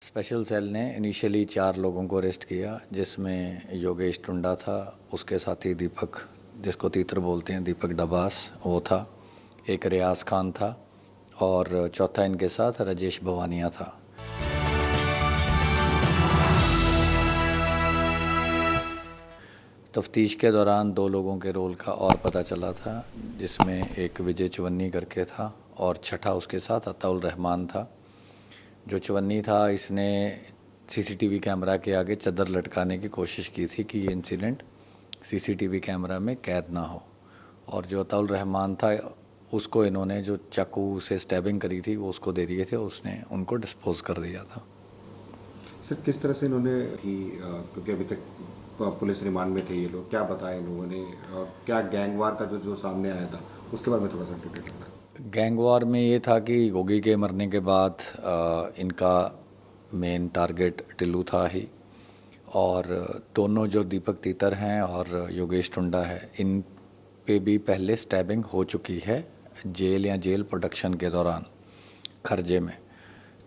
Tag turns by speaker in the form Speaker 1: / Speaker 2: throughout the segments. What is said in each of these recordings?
Speaker 1: Special cell ने initially 4 लोगों को अरेस्ट किया, जिसमें योगेश टुंडा था, उसके साथी दीपक, जिसको तीतर बोलते हैं, दीपक डबास वो था, एक रियाज खान था और चौथा इनके साथ राजेश भवानिया था। तफ्तीश के दौरान 2 लोगों के रोल का और पता चला था, जिसमें एक विजय चवन्नी करके था और छठा उसके साथ अताउल रहमान था। जो चवन्नी था, इसने सीसीटीवी कैमरा के आगे चादर लटकाने की कोशिश की थी कि ये इंसिडेंट सीसीटीवी कैमरा में कैद ना हो, और जो अताउल रहमान था उसको इन्होंने जो चाकू से स्टैबिंग करी थी वो उसको दे दिए थे, उसने उनको डिस्पोज कर दिया था।
Speaker 2: सर, किस तरह से इन्होंने क्योंकि अभी तक पुलिस रिमांड में थे ये लोग, क्या बताया इन लोगों ने और क्या गैंगवार का जो सामने आया था उसके बारे में थोड़ा सा डिटेल बताएं।
Speaker 1: गैंगवार में ये था कि गोगी के मरने के बाद इनका मेन टारगेट टिल्लू था ही, और दोनों जो दीपक तीतर हैं और योगेश टुंडा है, इन पे भी पहले स्टैबिंग हो चुकी है जेल या जेल प्रोडक्शन के दौरान खर्जे में।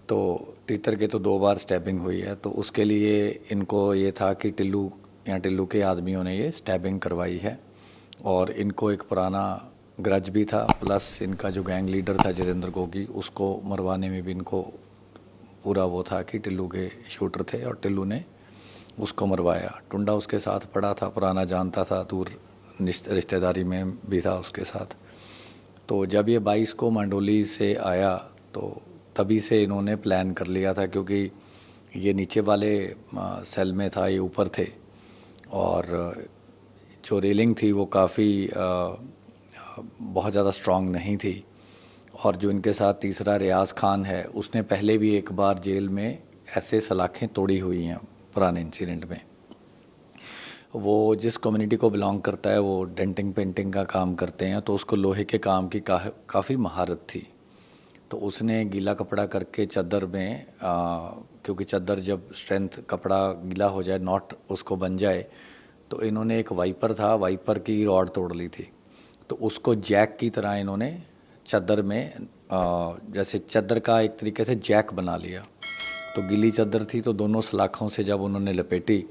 Speaker 1: तो तीतर के तो 2 बार स्टैबिंग हुई है, तो उसके लिए इनको ये था कि टिल्लू या टिल्लू के आदमियों ने ये स्टैबिंग करवाई है, और इनको एक पुराना ग्रज भी था, प्लस इनका जो गैंग लीडर था जितेंद्र गोगी, उसको मरवाने में भी इनको पूरा वो था कि टिल्लू के शूटर थे और टिल्लू ने उसको मरवाया। टुंडा उसके साथ पड़ा था, पुराना जानता था, दूर रिश्तेदारी में भी था उसके साथ। तो जब ये 22 को मंडोली से आया तो तभी से इन्होंने प्लान कर लिया था, क्योंकि ये नीचे वाले सेल में था, ये ऊपर थे, और जो रेलिंग थी वो काफ़ी बहुत ज़्यादा स्ट्रांग नहीं थी। और जो इनके साथ तीसरा रियाज खान है, उसने पहले भी एक बार जेल में ऐसे सलाखें तोड़ी हुई हैं पुराने इंसिडेंट में। वो जिस कम्युनिटी को बिलोंग करता है वो डेंटिंग पेंटिंग का काम करते हैं, तो उसको लोहे के काम की काफ़ी महारत थी। तो उसने गीला कपड़ा करके चादर में क्योंकि चादर जब स्ट्रेंथ कपड़ा गीला हो जाए, नॉट उसको बन जाए, तो इन्होंने एक वाइपर था, वाइपर की रॉड तोड़ ली थी, तो उसको जैक की तरह इन्होंने चादर में जैसे चादर का एक तरीके से जैक बना लिया। तो गीली चादर थी, तो दोनों सलाखों से जब उन्होंने लपेटी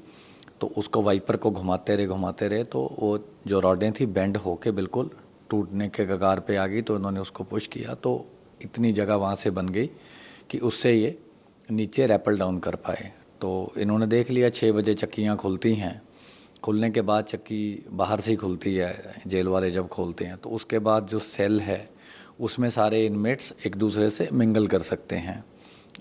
Speaker 1: तो उसको वाइपर को घुमाते रहे, तो वो जो रॉडें थी बेंड होके बिल्कुल टूटने के कगार पे आ गई। तो इन्होंने उसको पुश किया, तो इतनी जगह वहाँ से बन गई कि उससे ये नीचे रैपल डाउन कर पाए। तो इन्होंने देख लिया 6 बजे चक्कियाँ खुलती हैं, खुलने के बाद चक्की बाहर से ही खुलती है जेल वाले जब खोलते हैं, तो उसके बाद जो सेल है उसमें सारे इनमेट्स एक दूसरे से मिंगल कर सकते हैं।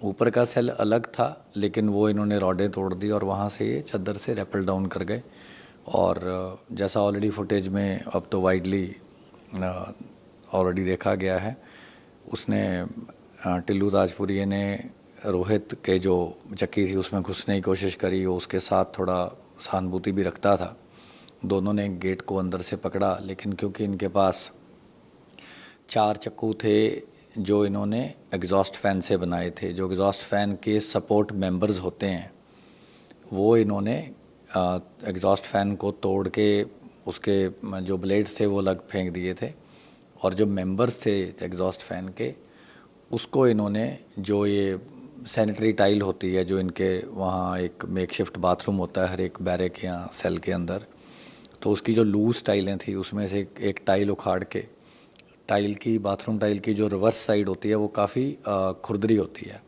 Speaker 1: ऊपर का सेल अलग था, लेकिन वो इन्होंने रॉडें तोड़ दी और वहाँ से ये चादर से रैपल डाउन कर गए। और जैसा ऑलरेडी फुटेज में अब तो वाइडली ऑलरेडी देखा गया है, उसने टिल्लू राजपुरी ने रोहित के जो चक्की थी उसमें घुसने की कोशिश करी, वो उसके साथ थोड़ा सहानुभूति भी रखता था। दोनों ने गेट को अंदर से पकड़ा, लेकिन क्योंकि इनके पास 4 चाकू थे जो इन्होंने एग्जॉस्ट फ़ैन से बनाए थे, जो एग्जॉस्ट फ़ैन के सपोर्ट मेंबर्स होते हैं, वो इन्होंने एग्जॉस्ट फ़ैन को तोड़ के उसके जो ब्लेड्स थे वो अलग फेंक दिए थे, और जो मेंबर्स थे एग्जॉस्ट फ़ैन के, उसको इन्होंने, जो ये सैनिटरी टाइल होती है, जो इनके वहाँ एक मेकशिफ्ट बाथरूम होता है हर एक बैरक या सेल के अंदर, तो उसकी जो लूज टाइलें थी उसमें से एक टाइल उखाड़ के, टाइल की, बाथरूम टाइल की जो रिवर्स साइड होती है वो काफ़ी खुरदरी होती है,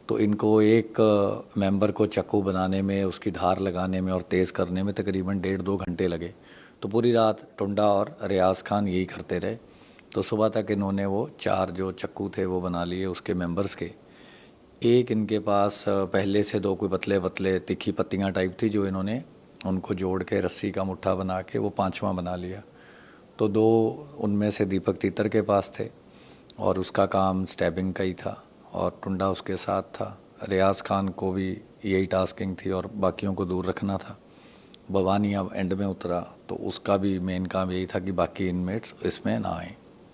Speaker 1: तो इनको एक मेंबर को चाकू बनाने में, उसकी धार लगाने में और तेज़ करने में तकरीबन 1.5-2 घंटे लगे। तो पूरी रात टुंडा और रियाज खान यही करते रहे। तो सुबह तक इन्होंने वो 4 जो चाकू थे वो बना लिए उसके मेंबर्स के। एक इनके पास पहले से 2 कोई पतले पतले तीखी पत्तियाँ टाइप थी, जो इन्होंने उनको जोड़ के रस्सी का मुट्ठा बना के वो 5वां बना लिया। तो 2 उनमें से दीपक तीतर के पास थे और उसका काम स्टैबिंग का ही था, और टुंडा उसके साथ था। रियाज खान को भी यही टास्किंग थी और बाकियों को दूर रखना था। भवानी अब एंड में उतरा, तो उसका भी मेन काम यही था कि बाकी इनमेट्स इसमें ना आए।